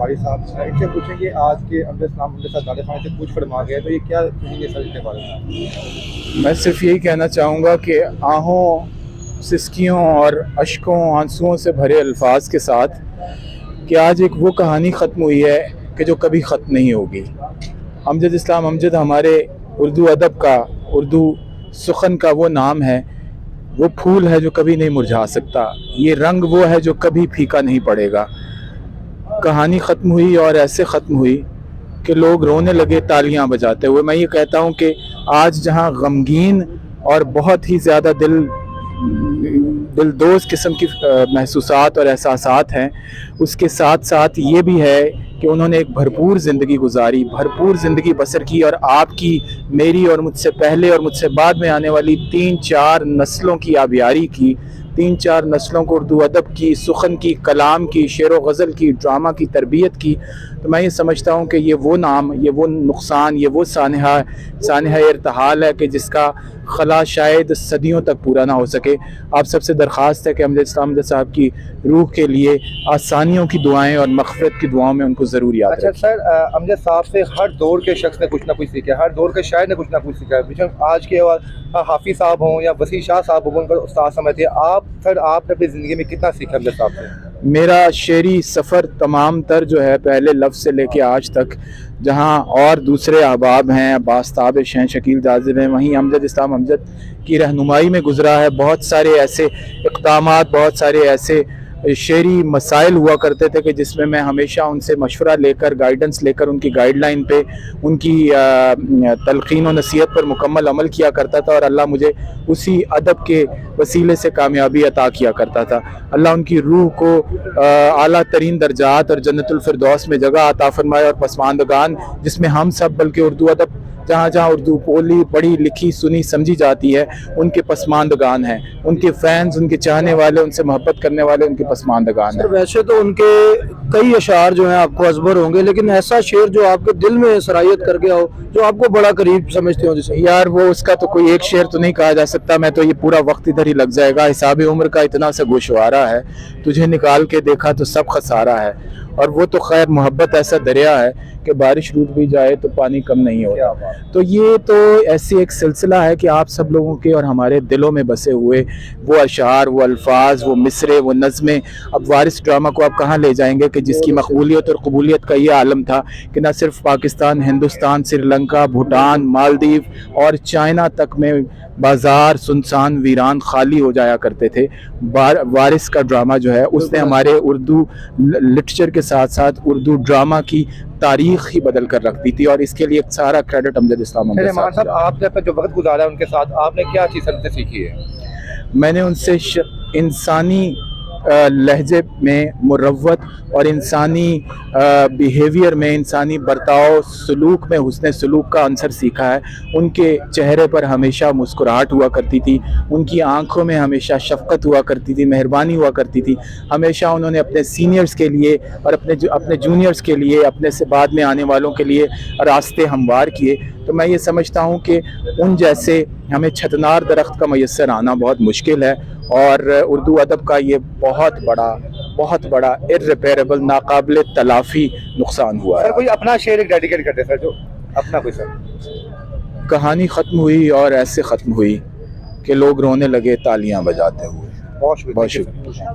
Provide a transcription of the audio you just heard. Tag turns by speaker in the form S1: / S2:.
S1: قاری صاحب ان سے پوچھیں کہ آج کے امجد اسلام کے ساتھ دادِ خانے سے کچھ فرما گئے تو یہ کیا کہیں گے سر اس کے بارے میں؟
S2: میں صرف یہی کہنا چاہوں گا کہ آہوں سسکیوں اور اشکوں آنسوؤں سے بھرے الفاظ کے ساتھ کہ آج ایک وہ کہانی ختم ہوئی ہے کہ جو کبھی ختم نہیں ہوگی۔ امجد اسلام امجد ہمارے اردو ادب کا، اردو سخن کا وہ نام ہے، وہ پھول ہے جو کبھی نہیں مرجھا سکتا، یہ رنگ وہ ہے جو کبھی پھیکا نہیں پڑے گا۔ کہانی ختم ہوئی اور ایسے ختم ہوئی کہ لوگ رونے لگے تالیاں بجاتے ہوئے۔ میں یہ کہتا ہوں کہ آج جہاں غمگین اور بہت ہی زیادہ دلدوز قسم کی محسوسات اور احساسات ہیں، اس کے ساتھ ساتھ یہ بھی ہے کہ انہوں نے ایک بھرپور زندگی گزاری، بھرپور زندگی بسر کی، اور آپ کی، میری اور مجھ سے پہلے اور مجھ سے بعد میں آنے والی 3-4 نسلوں کی آبیاری کی، 3-4 نسلوں کو اردو ادب کی، سخن کی، کلام کی، شعر و غزل کی، ڈرامہ کی تربیت کی۔ تو میں یہ سمجھتا ہوں کہ یہ وہ نام، یہ وہ نقصان، یہ وہ سانحہ ارتحال ہے کہ جس کا خلا شاید صدیوں تک پورا نہ ہو سکے۔ آپ سب سے درخواست ہے کہ امجد اسلام امجد صاحب کی روح کے لیے آسانیوں کی دعائیں اور مغفرت کی دعاؤں میں ان کو ضرور یاد رکھیں۔
S1: اچھا سر، امجد صاحب سے ہر دور کے شخص نے کچھ نہ کچھ سیکھا، ہر دور کے شاعر نے کچھ نہ کچھ سیکھا ہے۔ آج کے حافظ صاحب ہوں یا وسیع شاہ صاحب ہوں، ان کا استاد سمجھتے ہیں آپ۔ سر آپ نے اپنی زندگی میں کتنا سیکھا امجد صاحب سے؟
S2: میرا شعری سفر تمام تر جو ہے، پہلے لفظ سے لے کے آج تک، جہاں اور دوسرے احباب ہیں، عباس تابش ہیں، شکیل جاذب ہیں، وہیں امجد اسلام امجد کی رہنمائی میں گزرا ہے۔ بہت سارے ایسے اقدامات، بہت سارے ایسے شعری مسائل ہوا کرتے تھے کہ جس میں میں ہمیشہ ان سے مشورہ لے کر، گائیڈنس لے کر، ان کی گائیڈ لائن پہ، ان کی تلقین و نصیحت پر مکمل عمل کیا کرتا تھا، اور اللہ مجھے اسی ادب کے وسیلے سے کامیابی عطا کیا کرتا تھا۔ اللہ ان کی روح کو اعلیٰ ترین درجات اور جنت الفردوس میں جگہ عطا فرمائے، اور پسماندگان جس میں ہم سب، بلکہ اردو ادب جہاں جہاں اردو بولی، پڑھی لکھی، سنی سمجھی جاتی ہے، ان کے پسماندگان ہیں، ان کے فینز، ان کے چاہنے والے، ان سے محبت کرنے والے ان کے پسماندگان ہیں۔
S3: ویسے تو ان کے کئی اشعار جو ہیں آپ کو ازبر ہوں گے، لیکن ایسا شعر جو آپ کے دل میں سرایت کر گیا ہو، جو آپ کو بڑا قریب سمجھتے ہو؟ جیسے
S2: یار وہ اس کا تو کوئی ایک شعر تو نہیں کہا جا سکتا، میں تو یہ پورا وقت ادھر ہی لگ جائے گا۔ حساب عمر کا اتنا سا گوشوارہ ہے، تجھے نکال کے دیکھا تو سب خسارہ ہے، اور وہ تو خیر محبت ایسا دریا ہے کہ بارش روٹ بھی جائے تو پانی کم نہیں ہوتا۔ تو یہ تو ایسی ایک سلسلہ ہے کہ آپ سب لوگوں کے اور ہمارے دلوں میں بسے ہوئے وہ اشعار، وہ الفاظ، وہ مصرے، وہ نظمیں۔ اب وارث ڈرامہ کو آپ کہاں لے جائیں گے کہ جس کی مقبولیت اور قبولیت کا یہ عالم تھا کہ نہ صرف پاکستان، ہندوستان، سری لنکا، بھوٹان، مالدیو اور چائنا تک میں بازار سنسان ویران خالی ہو جایا کرتے تھے۔ وارث کا ڈرامہ جو ہے اس نے ہمارے اردو لٹریچر کے ساتھ ساتھ اردو ڈرامہ کی تاریخ ہی بدل کر رکھ دی تھی، اور اس کے لیے سارا کریڈٹ امجد اسلام امجد
S1: صاحب آپ نے جو وقت گزارا ان کے ساتھ، آپ نے کیا چیز سے سیکھی ہے؟
S2: میں نے ان سے انسانی لہجے میں مروت اور انسانی بیہیویئر میں، انسانی برتاؤ سلوک میں حسن سلوک کا عنصر سیکھا ہے۔ ان کے چہرے پر ہمیشہ مسکراہٹ ہوا کرتی تھی، ان کی آنکھوں میں ہمیشہ شفقت ہوا کرتی تھی، مہربانی ہوا کرتی تھی۔ ہمیشہ انہوں نے اپنے سینئرز کے لیے اور اپنے جونیئرز کے لیے، اپنے سے بعد میں آنے والوں کے لیے راستے ہموار کیے۔ تو میں یہ سمجھتا ہوں کہ ان جیسے ہمیں چھتنار درخت کا میسر آنا بہت مشکل ہے، اور اردو ادب کا یہ بہت بڑا irreparable، ناقابل تلافی نقصان ہوا ہے۔
S1: سر کوئی اپنا شعر ایک ڈیڈیکیٹ کرتے سر، جو اپنا کوئی سر؟
S2: کہانی ختم ہوئی اور ایسے ختم ہوئی کہ لوگ رونے لگے تالیاں بجاتے ہوئے۔
S1: بہت شکریہ۔
S2: بہت شکریہ۔